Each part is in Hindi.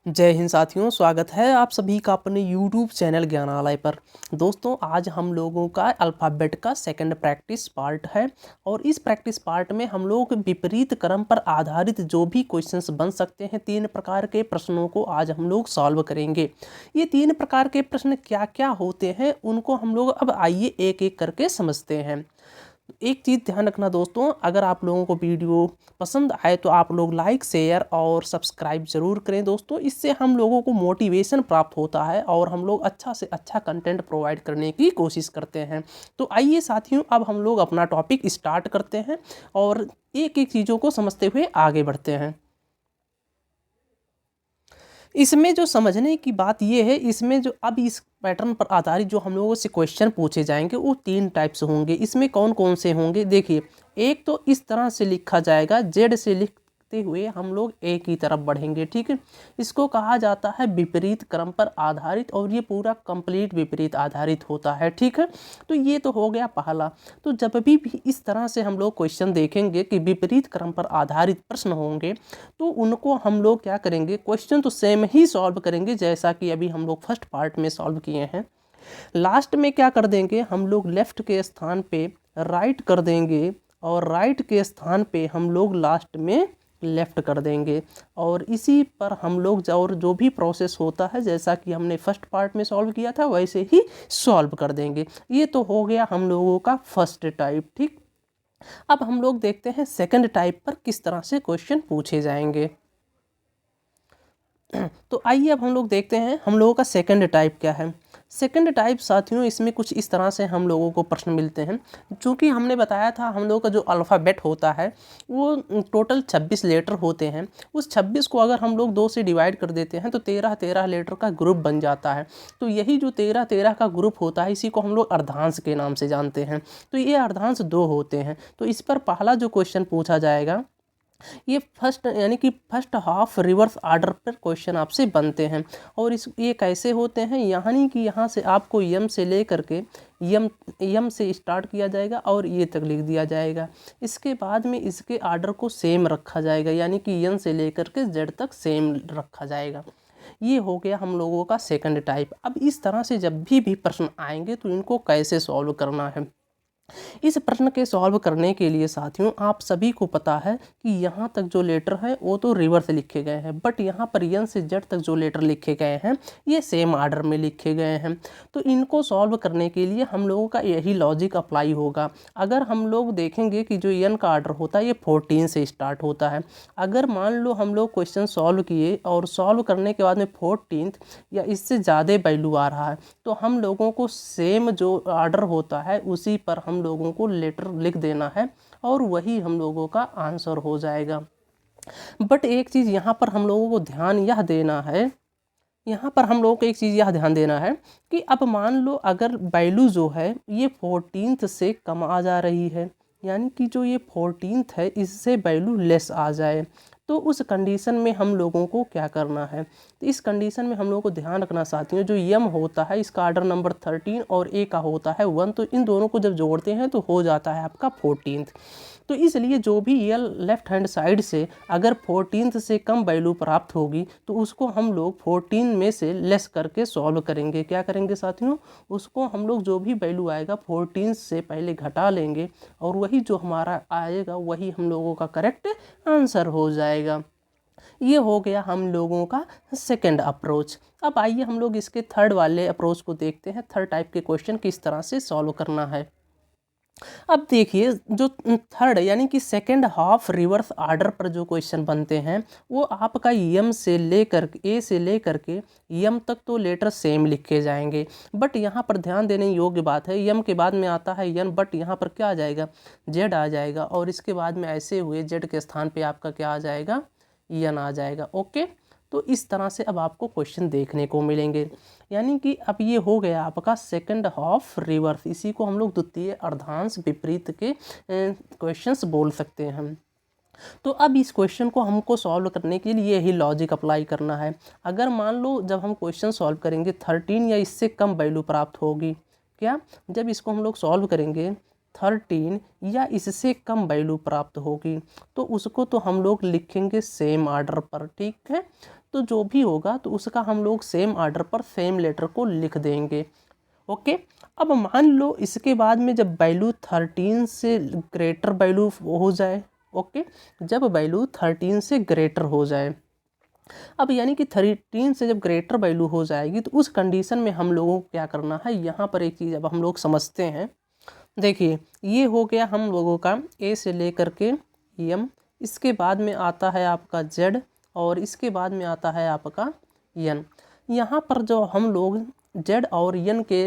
जय हिंद साथियों, स्वागत है आप सभी का अपने YouTube चैनल ज्ञानालय पर। दोस्तों, आज हम लोगों का अल्फ़ाबेट का सेकंड प्रैक्टिस पार्ट है और इस प्रैक्टिस पार्ट में हम लोग विपरीत क्रम पर आधारित जो भी क्वेश्चंस बन सकते हैं, 3 प्रकार के प्रश्नों को आज हम लोग सॉल्व करेंगे। ये 3 प्रकार के प्रश्न क्या क्या होते हैं उनको हम लोग अब आइए एक एक करके समझते हैं। एक चीज़ ध्यान रखना दोस्तों, अगर आप लोगों को वीडियो पसंद आए तो आप लोग लाइक शेयर और सब्सक्राइब ज़रूर करें दोस्तों। इससे हम लोगों को मोटिवेशन प्राप्त होता है और हम लोग अच्छा से अच्छा कंटेंट प्रोवाइड करने की कोशिश करते हैं। तो आइए साथियों, अब हम लोग अपना टॉपिक स्टार्ट करते हैं और एक एक चीज़ों को समझते हुए आगे बढ़ते हैं। इसमें जो समझने की बात ये है, इसमें जो अब इस पैटर्न पर आधारित जो हम लोगों से क्वेश्चन पूछे जाएंगे वो 3 टाइप्स होंगे। इसमें कौन कौन से होंगे देखिए, एक तो इस तरह से लिखा जाएगा, जेड से लिखते हुए हम लोग ए की तरफ बढ़ेंगे, ठीक है। इसको कहा जाता है विपरीत क्रम पर आधारित और ये पूरा कंप्लीट विपरीत आधारित होता है, ठीक है। तो ये तो हो गया पहला। तो जब भी इस तरह से हम लोग क्वेश्चन देखेंगे कि विपरीत क्रम पर आधारित प्रश्न होंगे तो उनको हम लोग क्या करेंगे, क्वेश्चन तो सेम ही सॉल्व करेंगे जैसा कि अभी हम लोग फर्स्ट पार्ट में सॉल्व किए हैं। लास्ट में क्या कर देंगे, हम लोग लेफ्ट के स्थान पे राइट कर देंगे और राइट के स्थान पे हम लोग लास्ट में लेफ़्ट कर देंगे और इसी पर हम लोग और जो भी प्रोसेस होता है जैसा कि हमने फर्स्ट पार्ट में सॉल्व किया था वैसे ही सॉल्व कर देंगे। ये तो हो गया हम लोगों का फर्स्ट टाइप, ठीक। अब हम लोग देखते हैं सेकंड टाइप पर किस तरह से क्वेश्चन पूछे जाएंगे। तो आइए अब हम लोग देखते हैं हम लोगों का सेकंड टाइप क्या है। सेकंड टाइप साथियों, इसमें कुछ इस तरह से हम लोगों को प्रश्न मिलते हैं। चूँकि हमने बताया था हम लोगों का जो अल्फ़ाबेट होता है वो टोटल 26 लेटर होते हैं। उस 26 को अगर हम लोग 2 से डिवाइड कर देते हैं तो 13-13 लेटर का ग्रुप बन जाता है। तो यही जो 13-13 का ग्रुप होता है इसी को हम लोग अर्धांश के नाम से जानते हैं। तो ये अर्धांश 2 होते हैं। तो इस पर पहला जो क्वेश्चन पूछा जाएगा ये फर्स्ट यानी कि फर्स्ट हाफ रिवर्स ऑर्डर पर क्वेश्चन आपसे बनते हैं। और ये कैसे होते हैं, यानी कि यहाँ से आपको यम से लेकर के यम से स्टार्ट किया जाएगा और ये तक लिख दिया जाएगा। इसके बाद में इसके ऑर्डर को सेम रखा जाएगा, यानी कि यन से लेकर के जेड तक सेम रखा जाएगा। ये हो गया हम लोगों का सेकंड टाइप। अब इस तरह से जब भी प्रश्न आएंगे तो इनको कैसे सॉल्व करना है। इस प्रश्न के सॉल्व करने के लिए साथियों आप सभी को पता है कि यहाँ तक जो लेटर है वो तो रिवर्स लिखे गए हैं, बट यहाँ पर यन से जेड तक जो लेटर लिखे गए हैं ये सेम आर्डर में लिखे गए हैं। तो इनको सॉल्व करने के लिए हम लोगों का यही लॉजिक अप्लाई होगा। अगर हम लोग देखेंगे कि जो यन का आर्डर होता है ये 14 से स्टार्ट होता है। अगर मान लो हम लोग क्वेश्चन सॉल्व किए और सॉल्व करने के बाद में 14 या इससे ज़्यादा वैल्यू आ रहा है तो हम लोगों को सेम जो आर्डर होता है उसी पर हम लोगों को लेटर लिख देना है और वही हम लोगों का आंसर हो जाएगा। बट एक चीज़ यहाँ पर हम लोगों को ध्यान यह देना है, यहाँ पर हम लोगों को एक चीज़ यह ध्यान देना है कि अब मान लो अगर वैल्यू जो है ये 14 से कम आ जा रही है, यानी कि जो ये 14 है इससे वैल्यू लेस आ जाए, तो उस कंडीशन में हम लोगों को क्या करना है। तो इस कंडीशन में हम लोगों को ध्यान रखना साथियों, जो यम होता है इसका आर्डर नंबर 13 और ए का होता है 1, तो इन दोनों को जब जोड़ते हैं तो हो जाता है आपका 14। तो इसलिए जो भी यल लेफ्ट हैंड साइड से अगर 14 से कम वैल्यू प्राप्त होगी तो उसको हम लोग 14 में से लेस करके सॉल्व करेंगे। क्या करेंगे साथियों, उसको हम लोग जो भी वैल्यू आएगा 14 से पहले घटा लेंगे और वही जो हमारा आएगा वही हम लोगों का करेक्ट आंसर हो जाएगा। ये हो गया हम लोगों का सेकंड अप्रोच। अब आइए हम लोग इसके थर्ड वाले अप्रोच को देखते हैं, थर्ड टाइप के क्वेश्चन किस तरह से सॉल्व करना है। अब देखिए जो थर्ड यानी कि सेकंड हाफ रिवर्स ऑर्डर पर जो क्वेश्चन बनते हैं वो आपका यम से लेकर ए से लेकर के यम तक तो लेटर सेम लिखे जाएंगे। बट यहाँ पर ध्यान देने योग्य बात है, यम के बाद में आता है यन, बट यहाँ पर क्या आ जाएगा, जेड आ जाएगा और इसके बाद में ऐसे हुए जेड के स्थान पे आपका क्या आ जाएगा, यन आ जाएगा। ओके, तो इस तरह से अब आपको क्वेश्चन देखने को मिलेंगे। यानी कि अब ये हो गया आपका सेकंड हाफ रिवर्स, इसी को हम लोग द्वितीय अर्धांश विपरीत के क्वेश्चंस बोल सकते हैं हम। तो अब इस क्वेश्चन को हमको सॉल्व करने के लिए यही लॉजिक अप्लाई करना है। अगर मान लो जब हम क्वेश्चन सॉल्व करेंगे 13 या इससे कम वैल्यू प्राप्त होगी, क्या जब इसको हम लोग सॉल्व करेंगे 13 या इससे कम वैल्यू प्राप्त होगी तो उसको तो हम लोग लिखेंगे सेम आर्डर पर, ठीक है। तो जो भी होगा तो उसका हम लोग सेम आर्डर पर सेम लेटर को लिख देंगे, ओके। अब मान लो इसके बाद में जब वैल्यू 13 से ग्रेटर वैल्यू हो जाए, ओके, जब वैल्यू 13 से ग्रेटर हो जाए, अब यानी कि 13 से जब ग्रेटर वैल्यू हो जाएगी तो उस कंडीशन में हम लोगों को क्या करना है, यहाँ पर एक चीज़ अब हम लोग समझते हैं। देखिए ये हो गया हम लोगों का ए से लेकर के एम, इसके बाद में आता है आपका जेड और इसके बाद में आता है आपका एन। यहाँ पर जो हम लोग जेड और एन के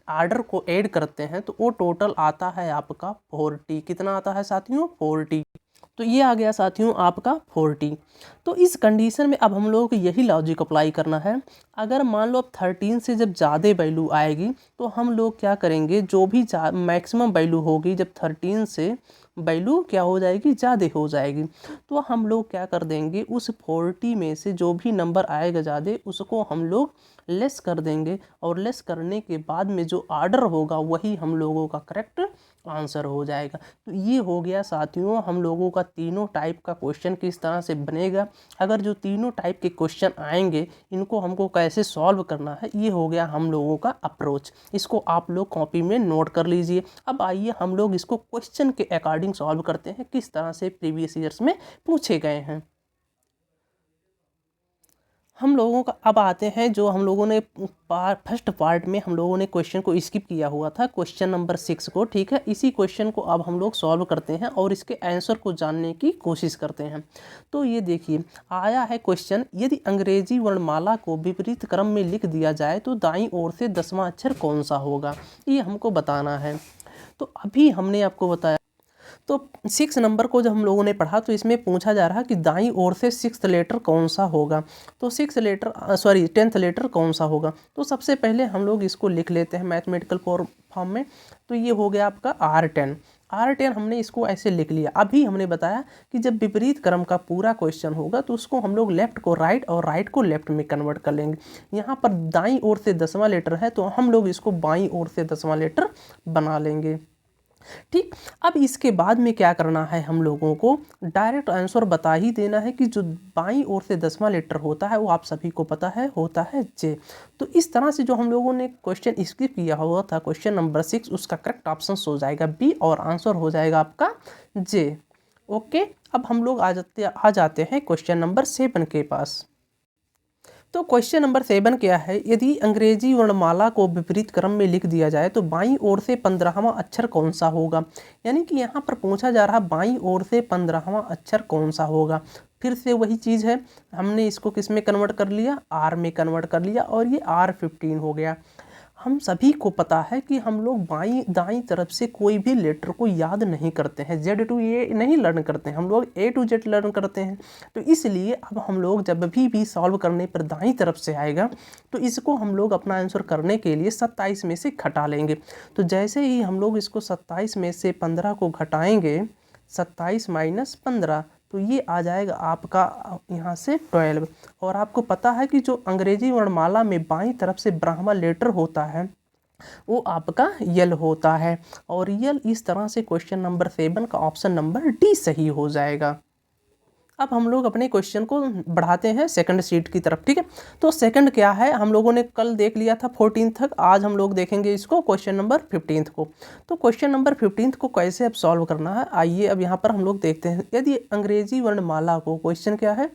आर्डर को ऐड करते हैं तो वो टोटल आता है आपका 40। कितना आता है साथियों, 40। तो ये आ गया साथियों आपका 40। तो इस कंडीशन में अब हम लोगों को यही लॉजिक अप्लाई करना है। अगर मान लो अब 13 से जब ज़्यादा वैल्यू आएगी तो हम लोग क्या करेंगे, जो भी मैक्सिमम वैल्यू होगी जब 13 से वैल्यू क्या हो जाएगी, ज़्यादा हो जाएगी, तो हम लोग क्या कर देंगे, उस 40 में से जो भी नंबर आएगा ज़्यादा उसको हम लोग लेस कर देंगे और लेस करने के बाद में जो आर्डर होगा वही हम लोगों का करेक्ट आंसर हो जाएगा। तो ये हो गया साथियों हम लोगों का तीनों टाइप का क्वेश्चन किस तरह से बनेगा। अगर जो तीनों टाइप के क्वेश्चन आएंगे इनको हमको कैसे सॉल्व करना है, ये हो गया हम लोगों का अप्रोच। इसको आप लोग कॉपी में नोट कर लीजिए। अब आइए हम लोग इसको क्वेश्चन के अकॉर्डिंग सॉल्व करते हैं, किस तरह से प्रीवियस ईयर्स में पूछे गए हैं। हम लोगों का अब आते हैं जो हम लोगों ने फर्स्ट पार्ट में हम लोगों ने क्वेश्चन को स्किप किया हुआ था, क्वेश्चन नंबर 6 को, ठीक है। इसी क्वेश्चन को अब हम लोग सॉल्व करते हैं और इसके आंसर को जानने की कोशिश करते हैं। तो ये देखिए आया है क्वेश्चन, यदि अंग्रेजी वर्णमाला को विपरीत क्रम में लिख दिया जाए तो दाईं ओर से 10वां अक्षर कौन सा होगा, ये हमको बताना है। तो अभी हमने आपको बताया, तो 6 नंबर को जब हम लोगों ने पढ़ा तो इसमें पूछा जा रहा कि दाईं ओर से 6th लेटर कौन सा होगा, तो 10th लेटर कौन सा होगा। तो सबसे पहले हम लोग इसको लिख लेते हैं मैथमेटिकल फॉर्म में। तो ये हो गया आपका R10 हमने इसको ऐसे लिख लिया। अभी हमने बताया कि जब विपरीत क्रम का पूरा क्वेश्चन होगा तो उसको हम लोग लेफ्ट को राइट और राइट को लेफ्ट में कन्वर्ट कर लेंगे। यहाँ पर दाईं ओर से 10वां लेटर है तो हम लोग इसको बाईं ओर से 10वां लेटर बना लेंगे, ठीक। अब इसके बाद में क्या करना है, हम लोगों को डायरेक्ट आंसर बता ही देना है कि जो बाईं ओर से 10वां लेटर होता है वो आप सभी को पता है होता है जे। तो इस तरह से जो हम लोगों ने क्वेश्चन स्किप किया हुआ था क्वेश्चन नंबर 6, उसका करेक्ट ऑप्शन हो जाएगा बी और आंसर हो जाएगा आपका जे, ओके। अब हम लोग आ जाते हैं क्वेश्चन नंबर 7 के पास। तो क्वेश्चन नंबर 7 क्या है, यदि अंग्रेजी वर्णमाला को विपरीत क्रम में लिख दिया जाए तो बाईं ओर से 15वां अक्षर कौन सा होगा। यानी कि यहाँ पर पूछा जा रहा बाईं ओर से 15वां अक्षर कौन सा होगा। फिर से वही चीज़ है, हमने इसको किस में कन्वर्ट कर लिया, आर में कन्वर्ट कर लिया और ये R15 हो गया। हम सभी को पता है कि हम लोग दाईं तरफ से कोई भी लेटर को याद नहीं करते हैं, Z to A नहीं लर्न करते हैं, हम लोग A to Z लर्न करते हैं। तो इसलिए अब हम लोग जब भी सॉल्व करने पर दाईं तरफ से आएगा तो इसको हम लोग अपना आंसर करने के लिए 27 में से घटा लेंगे। तो जैसे ही हम लोग इसको 27 में से 15 को घटाएंगे, 27 - 15, तो ये आ जाएगा आपका यहाँ से 12। और आपको पता है कि जो अंग्रेजी वर्णमाला में बाईं तरफ से ब्राह्मा लेटर होता है वो आपका यल होता है। और यल इस तरह से क्वेश्चन नंबर 7 का ऑप्शन नंबर डी सही हो जाएगा। अब हम लोग अपने क्वेश्चन को बढ़ाते हैं सेकंड शीट की तरफ, ठीक है। तो सेकंड क्या है, हम लोगों ने कल देख लिया था 14 तक, आज हम लोग देखेंगे इसको क्वेश्चन नंबर 15 को। तो क्वेश्चन नंबर 15 को कैसे अब सॉल्व करना है, आइए अब यहाँ पर हम लोग देखते हैं। यदि अंग्रेजी वर्णमाला को, क्वेश्चन क्या है,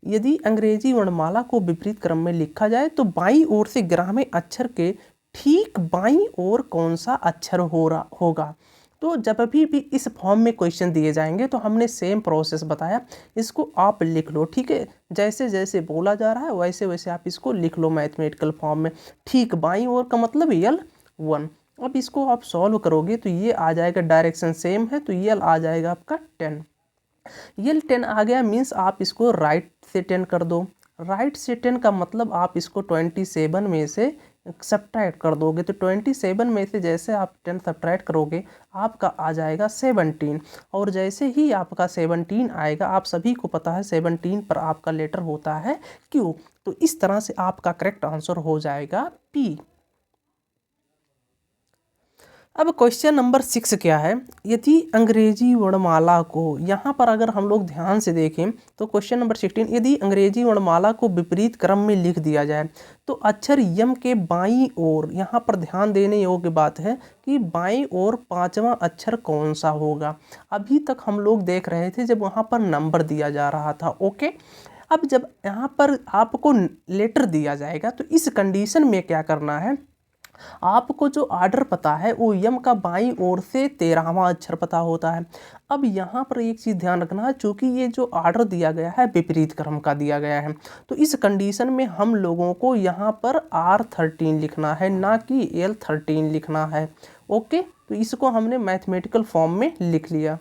यदि अंग्रेजी वर्णमाला को विपरीत क्रम में लिखा जाए तो बाईं ओर से ग्राम्य अक्षर के ठीक बाईं ओर कौन सा अक्षर होगा। तो जब भी इस फॉर्म में क्वेश्चन दिए जाएंगे तो हमने सेम प्रोसेस बताया, इसको आप लिख लो, ठीक है। जैसे जैसे बोला जा रहा है वैसे वैसे आप इसको लिख लो मैथमेटिकल फॉर्म में। ठीक बाईं ओर का मतलब L1। अब इसको आप सॉल्व करोगे तो ये आ जाएगा, डायरेक्शन सेम है तो L आ जाएगा आपका 10। L 10 आ गया, मीन्स आप इसको राइट से 10 कर दो। राइट से 10 का मतलब आप इसको 27 में से सब्ट्रैक्ट कर दोगे। तो 27 में से जैसे आप 10 सब्ट्रैक्ट करोगे आपका आ जाएगा 17। और जैसे ही आपका 17 आएगा, आप सभी को पता है 17 पर आपका लेटर होता है Q। तो इस तरह से आपका करेक्ट आंसर हो जाएगा P। अब क्वेश्चन नंबर 6 क्या है, यदि अंग्रेजी वर्णमाला को, यहाँ पर अगर हम लोग ध्यान से देखें तो क्वेश्चन नंबर 16, यदि अंग्रेजी वर्णमाला को विपरीत क्रम में लिख दिया जाए तो अक्षर यम के बाईं ओर, यहाँ पर ध्यान देने योग्य बात है कि बाईं ओर पांचवा अक्षर कौन सा होगा। अभी तक हम लोग देख रहे थे जब वहाँ पर नंबर दिया जा रहा था, ओके। अब जब यहाँ पर आपको लेटर दिया जाएगा तो इस कंडीशन में क्या करना है, आपको जो आर्डर पता है वो यम का बाईं ओर से 13वां अक्षर पता होता है। अब यहाँ पर एक चीज़ ध्यान रखना है, चूँकि ये जो आर्डर दिया गया है विपरीत क्रम का दिया गया है, तो इस कंडीशन में हम लोगों को यहाँ पर R13 लिखना है, ना कि L13 लिखना है, ओके। तो इसको हमने मैथमेटिकल फॉर्म में लिख लिया,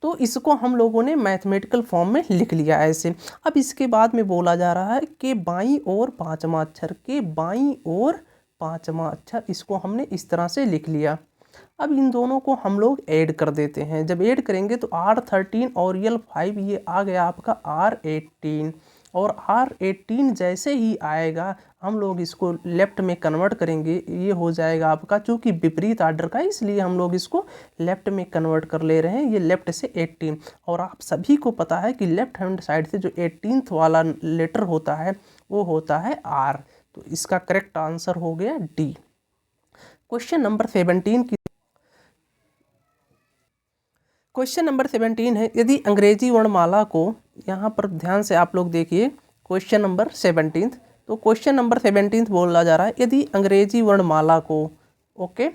तो इसको हम लोगों ने मैथमेटिकल फॉर्म में लिख लिया ऐसे। अब इसके बाद में बोला जा रहा है कि बाईं ओर पांचवा अक्षर, के बाईं ओर पांचवा अक्षर, इसको हमने इस तरह से लिख लिया। अब इन दोनों को हम लोग ऐड कर देते हैं, जब ऐड करेंगे तो R13 और L5 ये आ गया आपका R18, और R18 जैसे ही आएगा हम लोग इसको लेफ्ट में कन्वर्ट करेंगे, ये हो जाएगा आपका, चूँकि विपरीत आर्डर का इसलिए हम लोग इसको लेफ्ट में कन्वर्ट कर ले रहे हैं, ये लेफ्ट से 18। और आप सभी को पता है कि लेफ्ट हैंड साइड से जो 18th वाला लेटर होता है वो होता है R, तो इसका करेक्ट आंसर हो गया डी। क्वेश्चन नंबर 17 की, क्वेश्चन नंबर 17 है, यदि अंग्रेजी वर्णमाला को, यहाँ पर ध्यान से आप लोग देखिए क्वेश्चन नंबर 17, तो क्वेश्चन नंबर 17 बोला जा रहा है, यदि अंग्रेजी वर्णमाला को, ओके,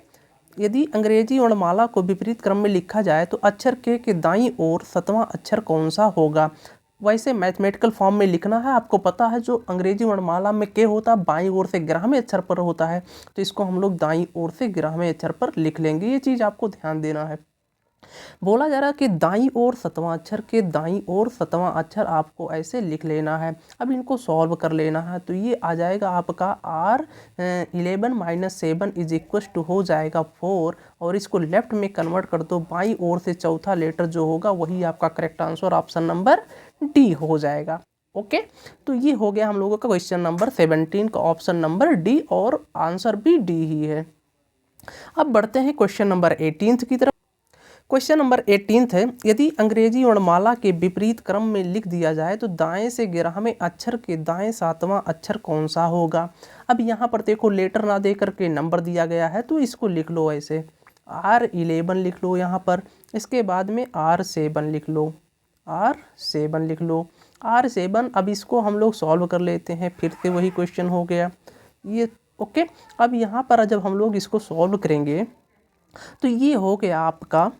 यदि अंग्रेजी वर्णमाला को विपरीत क्रम में लिखा जाए तो अक्षर के दाईं ओर 7वां अक्षर कौन सा होगा। वैसे मैथमेटिकल फॉर्म में लिखना है, आपको पता है जो अंग्रेजी वर्णमाला में के होता है बाईं ओर से 11वें अक्षर पर होता है, तो इसको हम लोग दाईं ओर से 11वें अक्षर पर लिख लेंगे, ये चीज़ आपको ध्यान देना है। बोला जा रहा है कि दाईं ओर 7वां अक्षर, के दाईं ओर 7वां अक्षर आपको ऐसे लिख लेना है। अब इनको सॉल्व कर लेना है, तो ये आ जाएगा आपका R11 - 7 = हो जाएगा 4, और इसको लेफ्ट में कन्वर्ट कर दो, बाईं ओर से चौथा लेटर जो होगा वही आपका correct answer option number D हो जाएगा, ओके। तो ये हो गया हम लोगों का क्वेश्चन नंबर 17 का ऑप्शन नंबर डी, और आंसर भी डी ही है। अब बढ़ते हैं क्वेश्चन नंबर 18 की तरफ। क्वेश्चन नंबर 18 है, यदि अंग्रेजी वर्णमाला के विपरीत क्रम में लिख दिया जाए तो दाएं से 11वें अक्षर के दाएं 7वां अक्षर कौन सा होगा। अब यहाँ पर देखो लेटर ना दे करके नंबर दिया गया है, तो इसको लिख लो ऐसे, R11 लिख लो यहाँ पर, इसके बाद में R7 लिख लो, R7 लिख लो, R7। अब इसको हम लोग सॉल्व कर लेते हैं, फिर से वही क्वेश्चन हो गया ये, ओके। अब यहाँ पर जब हम लोग इसको सॉल्व करेंगे तो ये हो गया आपका,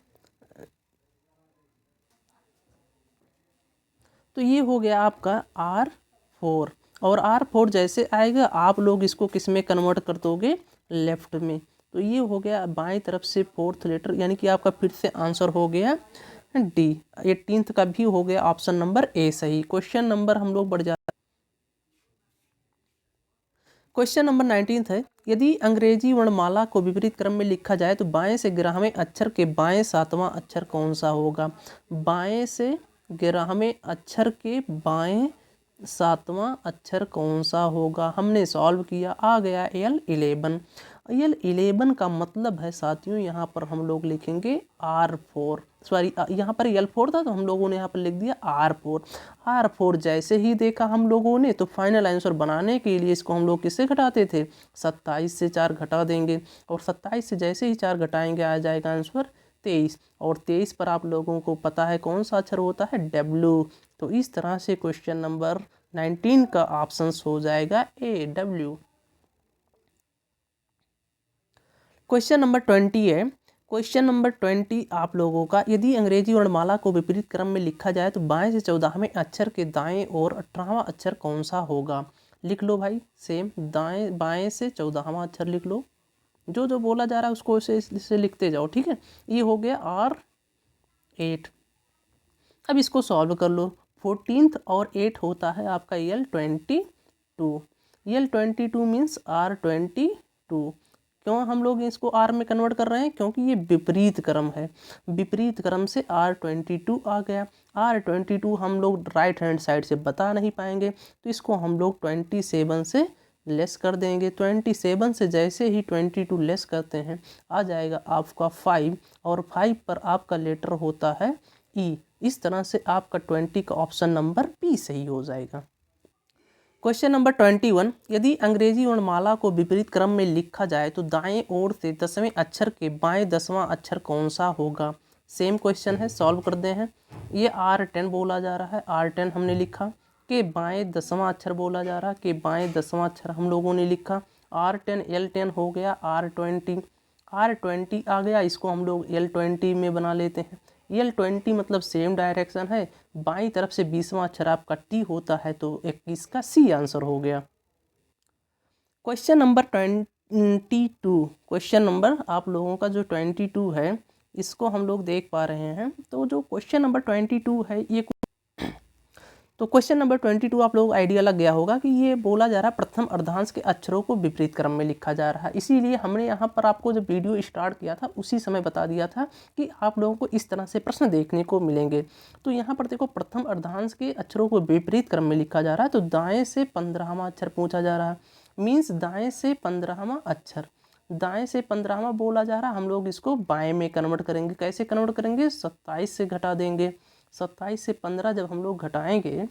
तो ये हो गया आपका R4, और R4 जैसे आएगा आप लोग इसको किस में कन्वर्ट कर दोगे, लेफ्ट में, तो ये हो गया बाएं तरफ से 4th लेटर, यानी कि आपका फिर से आंसर हो गया डी। 18 का भी हो गया ऑप्शन नंबर ए सही। क्वेश्चन नंबर हम लोग बढ़ जाते हैं, क्वेश्चन नंबर 19 है, यदि अंग्रेजी वर्णमाला को विपरीत क्रम में लिखा जाए तो बाएं से 11वें अक्षर के बाएं 7वां अक्षर कौन सा होगा। बाएं से 11वें अक्षर के बाएं 7वां अक्षर कौन सा होगा, हमने सॉल्व किया, आ गया L11। L11 का मतलब है साथियों, यहाँ पर हम लोग लिखेंगे R4, सॉरी यहाँ पर L4 था तो हम लोगों ने यहाँ पर लिख दिया R4। R4 जैसे ही देखा हम लोगों ने तो फाइनल आंसर बनाने के लिए इसको हम लोग किससे घटाते थे, 27 से 4 घटा देंगे, और 27 से जैसे ही 4 घटाएंगे आ जाएगा आंसर 23, और 23 पर आप लोगों को पता है कौन सा अक्षर होता है, W। तो इस तरह से क्वेश्चन नंबर 19 का ऑप्शन हो जाएगा ए, W। क्वेश्चन नंबर 20 है, क्वेश्चन नंबर 20 आप लोगों का, यदि अंग्रेजी वर्णमाला को विपरीत क्रम में लिखा जाए तो बाएं से 14वें अक्षर के दाएं और 18वां अक्षर कौन सा होगा। लिख लो भाई, सेम दाएं बाएं से 14वां अक्षर लिख लो, जो जो बोला जा रहा है उसको इसे लिखते जाओ, ठीक है। ये हो गया R8। अब इसको सॉल्व कर लो, 14th और 8 होता है आपका L22, L22 मीन्स R22। क्यों हम लोग इसको R में कन्वर्ट कर रहे हैं, क्योंकि ये विपरीत क्रम है, विपरीत क्रम से R22 आ गया। R22 हम लोग राइट हैंड साइड से बता नहीं पाएंगे, तो इसको हम लोग 27 से लेस कर देंगे। 27 से जैसे ही 22 लेस करते हैं आ जाएगा आपका 5, और 5 पर आपका लेटर होता है ई। इस तरह से आपका 20 का ऑप्शन नंबर बी सही हो जाएगा। क्वेश्चन नंबर 21, यदि अंग्रेजी वर्णमाला को विपरीत क्रम में लिखा जाए तो दाएं ओर से 10वें अक्षर के बाएं 10वां अक्षर कौन सा होगा। सेम क्वेश्चन है, सॉल्व कर दे हैं। ये R10 बोला जा रहा है, R10 हमने लिखा, के बाएं 10वां अक्षर बोला जा रहा है, के बाएं 10वां अक्षर हम लोगों ने लिखा। R10 L10 हो गया, R20 आ गया, इसको हम लोग L20 में बना लेते हैं। L20 मतलब सेम डायरेक्शन है, बाईं तरफ से 20वां अक्षर आपका T होता है, तो 21 का C आंसर हो गया। क्वेश्चन नंबर 22, क्वेश्चन नंबर आप लोगों का जो 22 है इसको हम लोग देख पा रहे हैं। तो जो क्वेश्चन नंबर 22 है ये तो क्वेश्चन नंबर 22 आप लोग आइडिया लग गया होगा कि ये बोला जा रहा है प्रथम अर्धांश के अक्षरों को विपरीत क्रम में लिखा जा रहा है। इसीलिए हमने यहाँ पर आपको जब वीडियो स्टार्ट किया था उसी समय बता दिया था कि आप लोगों को इस तरह से प्रश्न देखने को मिलेंगे। तो यहाँ पर देखो प्रथम अर्धांश के अक्षरों को विपरीत क्रम में लिखा जा रहा है, तो दाएँ से 15वां अक्षर पूछा जा रहा है, मीन्स दाएँ से 15वां अक्षर, दाएँ से 15वां बोला जा रहा है, हम लोग इसको बाएँ में कन्वर्ट करेंगे। कैसे कन्वर्ट करेंगे, 27 से घटा देंगे। 27 से 15 जब हम लोग घटाएंगे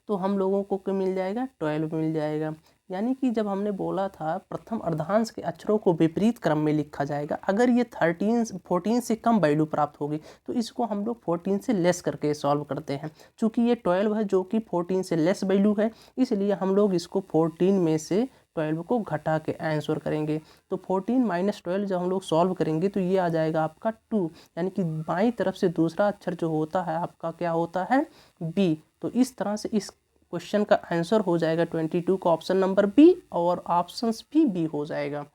तो हम लोगों को क्या मिल जाएगा, 12 मिल जाएगा। यानी कि जब हमने बोला था प्रथम अर्धांश के अक्षरों को विपरीत क्रम में लिखा जाएगा, अगर ये 14 से कम वैल्यू प्राप्त होगी तो इसको हम लोग 14 से लेस करके सॉल्व करते हैं। चूँकि ये 12 है जो कि 14 से लेस वैल्यू है, इसलिए हम लोग इसको 14 में से 12 को घटा के आंसर करेंगे। तो 14 माइनस 12 जब हम लोग सॉल्व करेंगे तो ये आ जाएगा आपका 2, यानी कि बाईं तरफ से दूसरा अक्षर जो होता है आपका क्या होता है, बी। तो इस तरह से इस क्वेश्चन का आंसर हो जाएगा 22 का ऑप्शन नंबर बी, और ऑप्शंस भी बी हो जाएगा।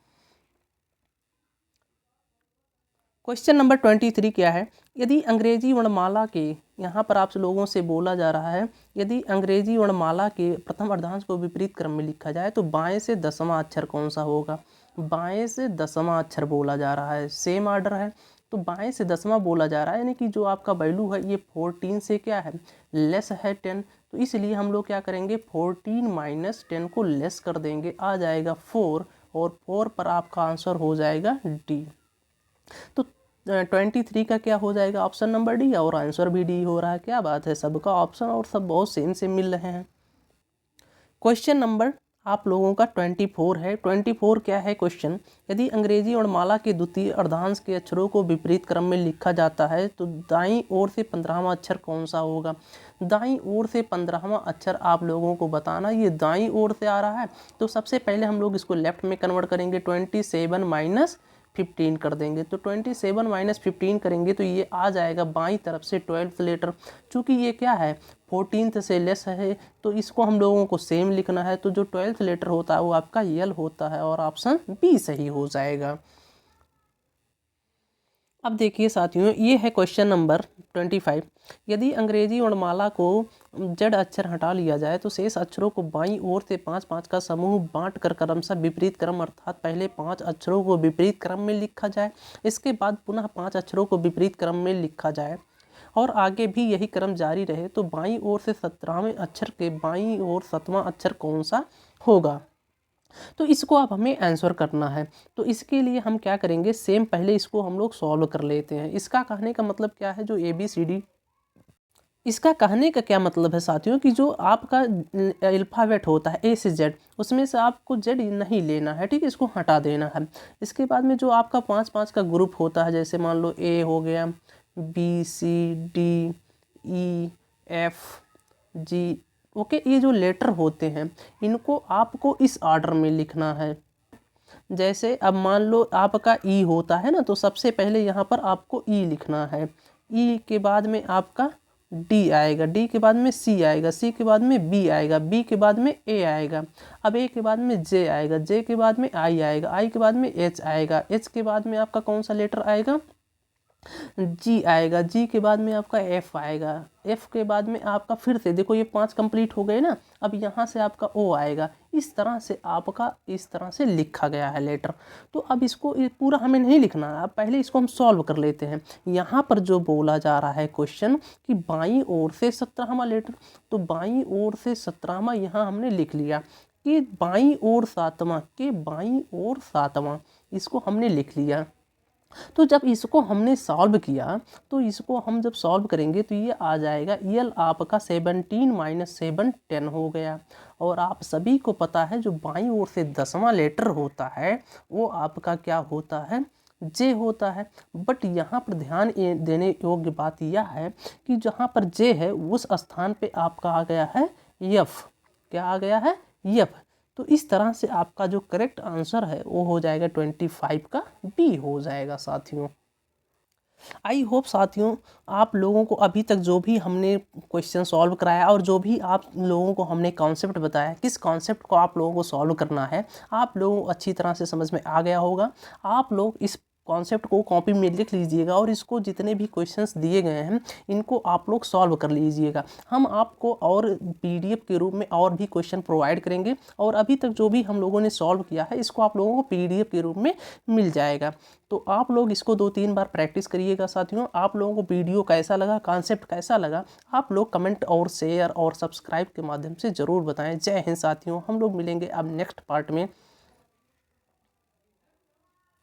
क्वेश्चन नंबर 23 क्या है, यदि अंग्रेजी वर्णमाला के, यहाँ पर आप लोगों से बोला जा रहा है यदि अंग्रेजी वर्णमाला के प्रथम अर्धांश को विपरीत क्रम में लिखा जाए तो बाएं से 10वां अक्षर कौन सा होगा। बाएं से 10वां अक्षर बोला जा रहा है, सेम आर्डर है, तो बाएं से 10वां बोला जा रहा है, यानी कि जो आपका वैल्यू है ये 14 से क्या है, लेस है 10। तो इसलिए हम लोग क्या करेंगे, 14 माइनस 10 को लेस कर देंगे, आ जाएगा 4, और 4 पर आपका आंसर हो जाएगा डी। तो 23 का क्या हो जाएगा, ऑप्शन नंबर डी, और आंसर भी डी हो रहा है। क्या बात है, सबका ऑप्शन और सब बहुत सेम से मिल रहे हैं। क्वेश्चन नंबर आप लोगों का 24 है। 24 क्या है क्वेश्चन, यदि अंग्रेजी वर्णमाला के द्वितीय अर्धांश के अक्षरों को विपरीत क्रम में लिखा जाता है तो दाईं ओर से 15वां अक्षर कौन सा होगा। दाईं ओर से 15वां अक्षर आप लोगों को बताना, ये दाईं ओर से आ रहा है, तो सबसे पहले हम लोग इसको लेफ्ट में कन्वर्ट करेंगे, 27 माइनस 15 कर देंगे। तो 27 माइनस 15 करेंगे तो ये आ जाएगा बाईं तरफ से 12th लेटर। चूँकि ये क्या है 14th से लेस है, तो इसको हम लोगों को सेम लिखना है, तो जो 12th लेटर होता है वो आपका यल होता है, और ऑप्शन बी सही हो जाएगा। अब देखिए साथियों, ये है क्वेश्चन नंबर 25, यदि अंग्रेजी वर्णमाला को जड़ अक्षर हटा लिया जाए तो शेष अक्षरों को बाईं ओर से 5-5 का समूह बांट कर क्रमशः विपरीत क्रम, अर्थात पहले 5 अक्षरों को विपरीत क्रम में लिखा जाए, इसके बाद पुनः 5 अक्षरों को विपरीत क्रम में लिखा जाए, और आगे भी यही क्रम जारी रहे, तो बाईं ओर से 17वें अक्षर के बाईं ओर 7वां अक्षर कौन सा होगा। तो इसको अब हमें आंसर करना है। तो इसके लिए हम क्या करेंगे, सेम पहले इसको हम लोग सॉल्व कर लेते हैं। इसका कहने का मतलब क्या है, जो ABCD, इसका कहने का क्या मतलब है साथियों कि जो आपका अल्फ़ाबेट होता है A से Z, उसमें से आपको Z नहीं लेना है, ठीक है, इसको हटा देना है। इसके बाद में जो आपका 5-5 का ग्रुप होता है, जैसे मान लो A हो गया, B C D E F G, okay, ये जो लेटर होते हैं इनको आपको इस ऑर्डर में लिखना है। जैसे अब मान लो आपका ई होता है ना, तो सबसे पहले यहाँ पर आपको ई लिखना है, ई के बाद में आपका डी आएगा, डी के बाद में सी आएगा, सी के बाद में बी आएगा, बी के बाद में ए आएगा, अब ए के बाद में जे आएगा, जे के बाद में आई आएगा, आई के बाद में एच आएगा, एच के बाद में आपका कौन सा लेटर आएगा, जी आएगा, जी के बाद में आपका एफ आएगा, एफ के बाद में आपका फिर से देखो ये 5 कंप्लीट हो गए ना, अब यहाँ से आपका ओ आएगा। इस तरह से आपका इस तरह से लिखा गया है लेटर। तो अब इसको पूरा हमें नहीं लिखना है, अब पहले इसको हम सॉल्व कर लेते हैं। यहाँ पर जो बोला जा रहा है क्वेश्चन कि बाईं ओर से 17वां लेटर, तो बाईं ओर से 17वां यहाँ हमने लिख लिया। के बाईं ओर सातवां, के बाईं ओर सातवां, इसको हमने लिख लिया। तो जब इसको हमने सॉल्व किया तो इसको हम जब सॉल्व करेंगे तो ये आ जाएगा यल आपका 17 माइनस 7 10 हो गया। और आप सभी को पता है जो बाईं ओर से 10वां लेटर होता है वो आपका क्या होता है, जे होता है। बट यहाँ पर ध्यान देने योग्य बात यह है कि जहाँ पर जे है उस स्थान पे आपका आ गया है यफ। क्या आ गया है, यफ। तो इस तरह से आपका जो करेक्ट आंसर है वो हो जाएगा 25 का बी हो जाएगा साथियों। आई होप साथियों आप लोगों को अभी तक जो भी हमने क्वेश्चन सॉल्व कराया और जो भी आप लोगों को हमने कॉन्सेप्ट बताया, किस कॉन्सेप्ट को आप लोगों को सॉल्व करना है, आप लोगों को अच्छी तरह से समझ में आ गया होगा। आप लोग इस कॉन्सेप्ट को कॉपी में लिख लीजिएगा और इसको जितने भी क्वेश्चंस दिए गए हैं इनको आप लोग सॉल्व कर लीजिएगा। हम आपको और पीडीएफ के रूप में और भी क्वेश्चन प्रोवाइड करेंगे और अभी तक जो भी हम लोगों ने सॉल्व किया है इसको आप लोगों को पीडीएफ के रूप में मिल जाएगा। तो आप लोग इसको 2-3 बार प्रैक्टिस करिएगा साथियों। आप लोगों को वीडियो कैसा लगा, कॉन्सेप्ट कैसा लगा, आप लोग कमेंट और शेयर और सब्सक्राइब के माध्यम से ज़रूर बताएं। जय हिंद साथियों, हम लोग मिलेंगे अब नेक्स्ट पार्ट में।